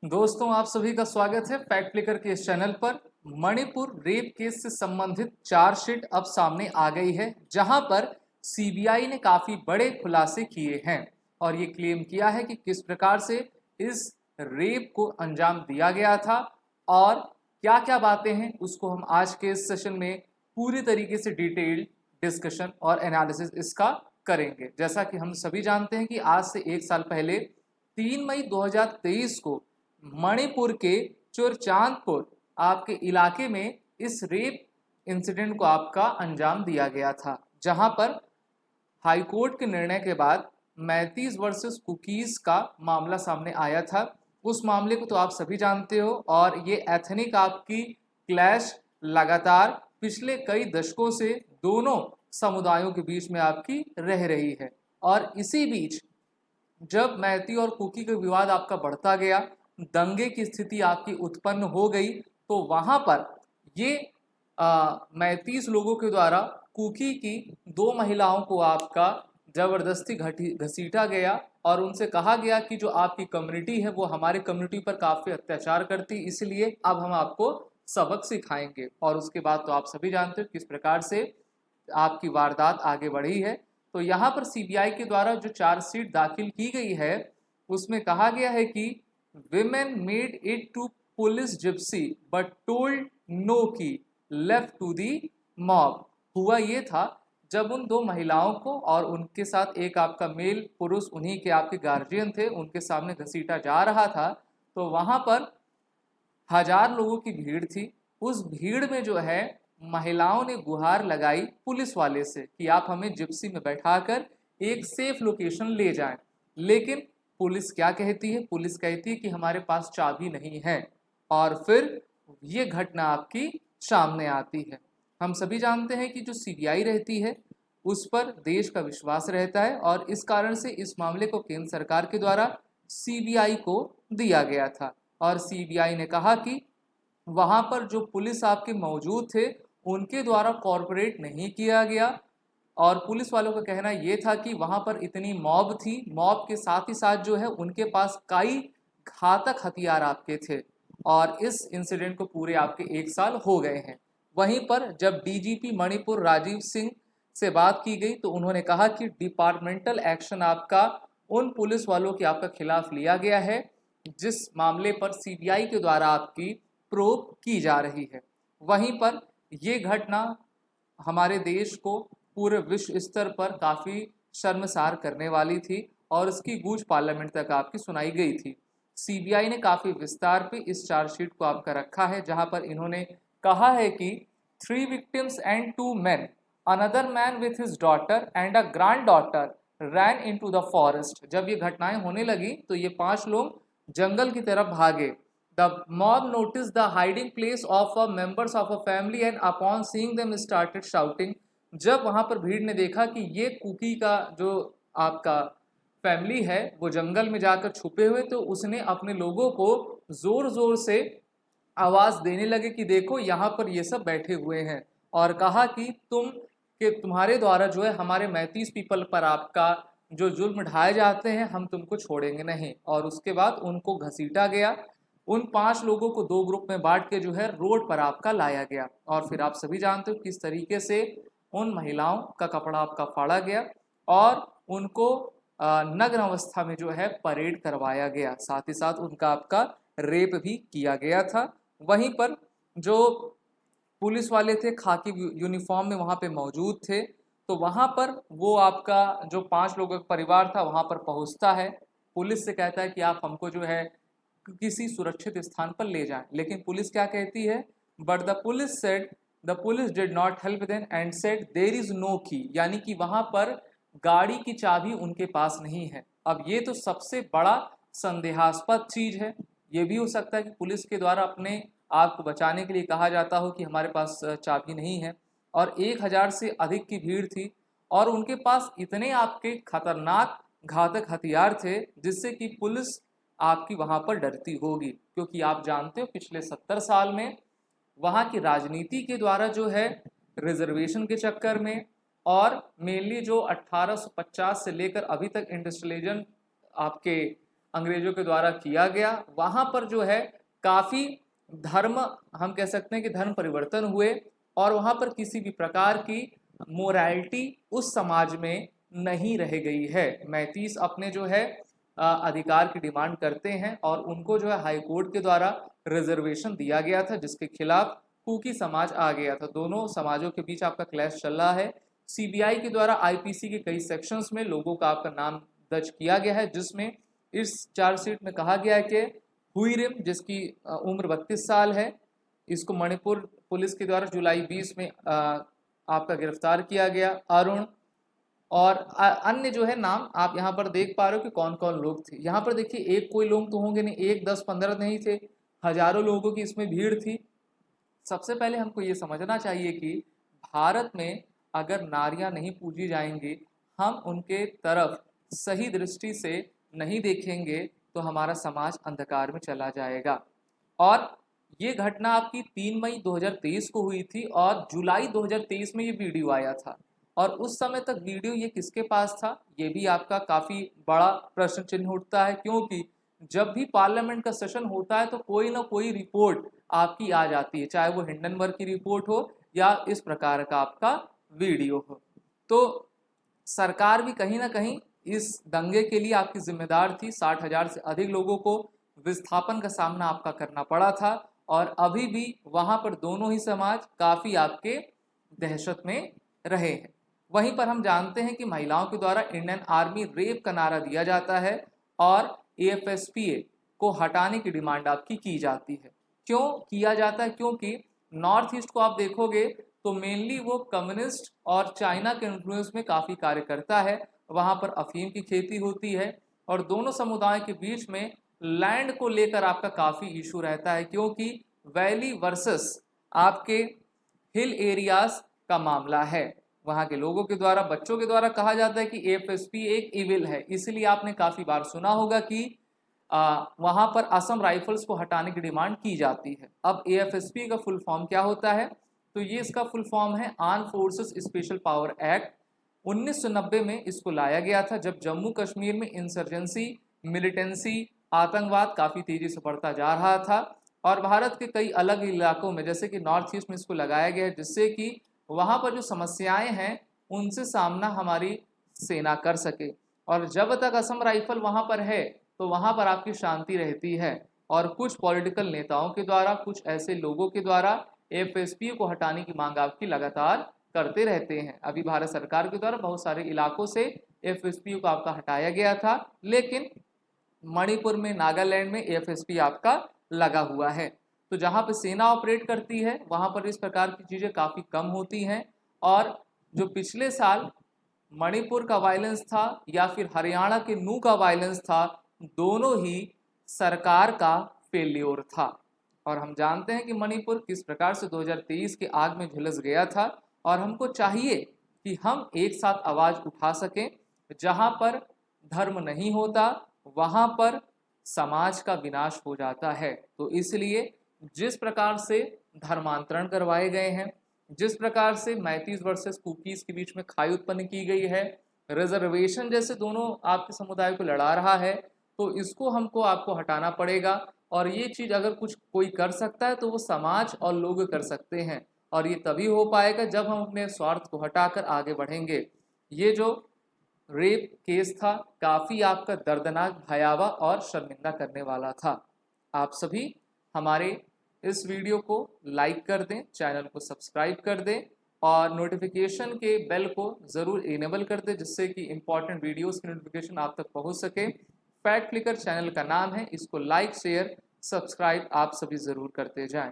दोस्तों, आप सभी का स्वागत है फैक्ट क्लिकर के इस चैनल पर। मणिपुर रेप केस से संबंधित चार्जशीट अब सामने आ गई है, जहां पर सीबीआई ने काफी बड़े खुलासे किए हैं और ये क्लेम किया है कि किस प्रकार से इस रेप को अंजाम दिया गया था और क्या क्या बातें हैं, उसको हम आज के इस सेशन में पूरी तरीके से डिटेल्ड डिस्कशन और एनालिसिस इसका करेंगे। जैसा कि हम सभी जानते हैं कि आज से एक साल पहले 3 मई 2023 को मणिपुर के चुरचांदपुर आपके इलाके में इस रेप इंसिडेंट को आपका अंजाम दिया गया था, जहां पर हाईकोर्ट के निर्णय के बाद मैतीज वर्सेस कुकीज का मामला सामने आया था। उस मामले को तो आप सभी जानते हो और ये एथनिक आपकी क्लैश लगातार पिछले कई दशकों से दोनों समुदायों के बीच में आपकी रह रही है। और इसी बीच जब मैती और कुकी का विवाद आपका बढ़ता गया, दंगे की स्थिति आपकी उत्पन्न हो गई, तो वहां पर ये मैतीस लोगों के द्वारा कुकी की दो महिलाओं को आपका जबरदस्ती घसीटा गया और उनसे कहा गया कि जो आपकी कम्युनिटी है वो हमारे कम्युनिटी पर काफी अत्याचार करती, इसलिए अब हम आपको सबक सिखाएंगे। और उसके बाद तो आप सभी जानते हो किस प्रकार से आपकी वारदात आगे बढ़ी है। तो यहाँ पर सीबीआई के द्वारा जो चार्जशीट दाखिल की गई है, उसमें कहा गया है कि women made it to police gypsy but told no key left to the mob. हुआ ये था, जब उन दो महिलाओं को और उनके साथ एक आपका मेल पुरुष उन्हीं के आपके गार्जियन थे, उनके सामने घसीटा जा रहा था, तो वहां पर हजार लोगों की भीड़ थी। उस भीड़ में जो है महिलाओं ने गुहार लगाई पुलिस वाले से कि आप हमें जिप्सी में बैठाकर एक सेफ लोकेशन ले जाएं। लेकिन पुलिस क्या कहती है? पुलिस कहती है कि हमारे पास चाबी नहीं है, और फिर ये घटना आपकी सामने आती है। हम सभी जानते हैं कि जो सीबीआई रहती है उस पर देश का विश्वास रहता है और इस कारण से इस मामले को केंद्र सरकार के द्वारा सीबीआई को दिया गया था। और सीबीआई ने कहा कि वहां पर जो पुलिस आपके मौजूद थे उनके द्वारा कॉर्पोरेट नहीं किया गया, और पुलिस वालों का कहना यह था कि वहां पर इतनी मॉब थी, मॉब के साथ ही साथ जो है उनके पास कई घातक हथियार आपके थे। और इस इंसिडेंट को पूरे आपके एक साल हो गए हैं। वहीं पर जब डीजीपी मणिपुर राजीव सिंह से बात की गई तो उन्होंने कहा कि डिपार्टमेंटल एक्शन आपका उन पुलिस वालों के आपका खिलाफ लिया गया है जिस मामले पर सीबीआई के द्वारा आपकी प्रोब की जा रही है। वहीं पर यह घटना हमारे देश को पूरे विश्व स्तर पर काफ़ी शर्मसार करने वाली थी और इसकी गूंज पार्लियामेंट तक आपकी सुनाई गई थी। सीबीआई ने काफ़ी विस्तार पे इस चार्जशीट को आपका रखा है, जहां पर इन्होंने कहा है कि 3 victims and 2 man, another man with his daughter and a grand daughter ran into the forest. जब ये घटनाएं होने लगी तो ये 5 लोग जंगल की तरफ भागे। The mob notice the hiding place of a members of a family and upon seeing them started shouting. जब वहां पर भीड़ ने देखा कि ये कुकी का जो आपका फैमिली है वो जंगल में जाकर छुपे हुए, तो उसने अपने लोगों को जोर जोर से आवाज देने लगे कि देखो यहाँ पर ये सब बैठे हुए हैं, और कहा कि तुम्हारे द्वारा जो है हमारे मैतीस पीपल पर आपका जो जुल्म ढाए जाते हैं हम तुमको छोड़ेंगे नहीं। और उसके बाद उनको घसीटा गया। उन 5 लोगों को 2 ग्रुप में बांट के जो है रोड पर आपका लाया गया, और फिर आप सभी जानते हो किस तरीके से उन महिलाओं का कपड़ा आपका फाड़ा गया और उनको नग्न अवस्था में जो है परेड करवाया गया, साथ ही साथ उनका आपका रेप भी किया गया था। वहीं पर जो पुलिस वाले थे खाकी यूनिफॉर्म में वहां पे मौजूद थे, तो वहां पर वो आपका जो 5 लोगों का परिवार था वहां पर पहुंचता है, पुलिस से कहता है कि आप हमको जो है किसी सुरक्षित स्थान पर ले जाएं। लेकिन पुलिस क्या कहती है? But the police did not help them and said there is no key, यानी कि वहां पर गाड़ी की चाबी उनके पास नहीं है। अब ये तो सबसे बड़ा संदेहास्पद चीज है। ये भी हो सकता है कि पुलिस के द्वारा अपने आप को बचाने के लिए कहा जाता हो कि हमारे पास चाबी नहीं है, और 1000 से अधिक की भीड़ थी और उनके पास इतने आपके खतरनाक घातक हथियार थे जिससे कि पुलिस आपकी वहां पर डरती होगी। क्योंकि आप जानते हो पिछले 70 साल में वहां की राजनीति के द्वारा जो है रिजर्वेशन के चक्कर में और मेनली जो 1850 से लेकर अभी तक इंडस्ट्रियलाइजेशन आपके अंग्रेजों के द्वारा किया गया। वहाँ पर जो है काफ़ी धर्म, हम कह सकते हैं कि धर्म परिवर्तन हुए और वहाँ पर किसी भी प्रकार की मोरालिटी उस समाज में नहीं रह गई है। मैतीस अपने जो है अधिकार की डिमांड करते हैं और उनको जो है हाई कोर्ट के द्वारा रिजर्वेशन दिया गया था, जिसके खिलाफ कुकी समाज आ गया था। दोनों समाजों के बीच आपका क्लैश चल रहा है। सीबीआई के द्वारा आईपीसी के कई सेक्शंस में लोगों का आपका नाम दर्ज किया गया है, जिसमें इस चार्जशीट में कहा गया है कि हुईरिम, जिसकी उम्र 32 साल है, इसको मणिपुर पुलिस के द्वारा जुलाई 20 में आपका गिरफ्तार किया गया। अरुण और अन्य जो है नाम आप यहाँ पर देख पा रहे हो कि कौन कौन लोग थे। यहाँ पर देखिए एक कोई लोग तो होंगे नहीं, 1 10 15 नहीं थे, हजारों लोगों की इसमें भीड़ थी। सबसे पहले हमको ये समझना चाहिए कि भारत में अगर नारियां नहीं पूजी जाएंगी, हम उनके तरफ सही दृष्टि से नहीं देखेंगे तो हमारा समाज अंधकार में चला जाएगा। और ये घटना आपकी 3 मई 2023 को हुई थी और जुलाई 2023 में ये वीडियो आया था। और उस समय तक वीडियो ये किसके पास था, ये भी आपका काफ़ी बड़ा प्रश्न चिन्ह उठता है, क्योंकि जब भी पार्लियामेंट का सेशन होता है तो कोई ना कोई रिपोर्ट आपकी आ जाती है, चाहे वो हिंडनबर्ग की रिपोर्ट हो या इस प्रकार का आपका वीडियो हो। तो सरकार भी कहीं ना कहीं इस दंगे के लिए आपकी जिम्मेदार थी। 60,000 से अधिक लोगों को विस्थापन का सामना आपका करना पड़ा था और अभी भी वहां पर दोनों ही समाज काफ़ी आपके दहशत में रहे हैं। वहीं पर हम जानते हैं कि महिलाओं के द्वारा इंडियन आर्मी रेप का नारा दिया जाता है और AFSPA को हटाने की डिमांड आपकी की जाती है। क्यों किया जाता है? क्योंकि नॉर्थ ईस्ट को आप देखोगे तो मेनली वो कम्युनिस्ट और चाइना के इन्फ्लुएंस में काफ़ी कार्य करता है। वहाँ पर अफीम की खेती होती है और दोनों समुदाय के बीच में लैंड को लेकर आपका काफ़ी इशू रहता है, क्योंकि वैली वर्सेस आपके हिल एरियाज का मामला है। वहाँ के लोगों के द्वारा, बच्चों के द्वारा कहा जाता है कि AFSP एक इविल है, इसलिए आपने काफ़ी बार सुना होगा कि वहाँ पर असम राइफल्स को हटाने की डिमांड की जाती है। अब AFSP का फुल फॉर्म क्या होता है? तो ये इसका फुल फॉर्म है arm forces special power act. 1990 में इसको लाया गया था, जब जम्मू कश्मीर में इंसर्जेंसी, मिलिटेंसी, आतंकवाद काफ़ी तेज़ी से बढ़ता जा रहा था और भारत के कई अलग इलाकों में जैसे कि नॉर्थ ईस्ट में इसको लगाया गया है, जिससे कि वहाँ पर जो समस्याएं हैं उनसे सामना हमारी सेना कर सके। और जब तक असम राइफल वहाँ पर है तो वहाँ पर आपकी शांति रहती है और कुछ पॉलिटिकल नेताओं के द्वारा, कुछ ऐसे लोगों के द्वारा AFSP को हटाने की मांग आपकी लगातार करते रहते हैं। अभी भारत सरकार के द्वारा बहुत सारे इलाकों से AFSP को आपका हटाया गया था, लेकिन मणिपुर में, नागालैंड में AFSP आपका लगा हुआ है। तो जहाँ पर सेना ऑपरेट करती है वहाँ पर इस प्रकार की चीज़ें काफ़ी कम होती हैं। और जो पिछले साल मणिपुर का वायलेंस था या फिर हरियाणा के नू का वायलेंस था, दोनों ही सरकार का फेल्योर था। और हम जानते हैं कि मणिपुर किस प्रकार से 2023 के आग में झुलस गया था और हमको चाहिए कि हम एक साथ आवाज़ उठा सकें। जहाँ पर धर्म नहीं होता वहाँ पर समाज का विनाश हो जाता है। तो इसलिए जिस प्रकार से धर्मांतरण करवाए गए हैं, जिस प्रकार से मैतीस वर्सेस कुकीज़ के बीच में खाई उत्पन्न की गई है, रिजर्वेशन जैसे दोनों आपके समुदाय को लड़ा रहा है, तो इसको हमको आपको हटाना पड़ेगा। और ये चीज़ अगर कुछ कोई कर सकता है तो वो समाज और लोग कर सकते हैं, और ये तभी हो पाएगा जब हम अपने स्वार्थ को हटाकर आगे बढ़ेंगे। ये जो रेप केस था काफ़ी आपका दर्दनाक, भयावह और शर्मिंदा करने वाला था। आप सभी हमारे इस वीडियो को लाइक कर दें, चैनल को सब्सक्राइब कर दें और नोटिफिकेशन के बेल को ज़रूर इनेबल कर दें, जिससे कि इम्पॉर्टेंट वीडियोस की नोटिफिकेशन आप तक पहुंच सके। फैक्ट क्लिकर चैनल का नाम है, इसको लाइक, शेयर, सब्सक्राइब आप सभी ज़रूर करते जाएं।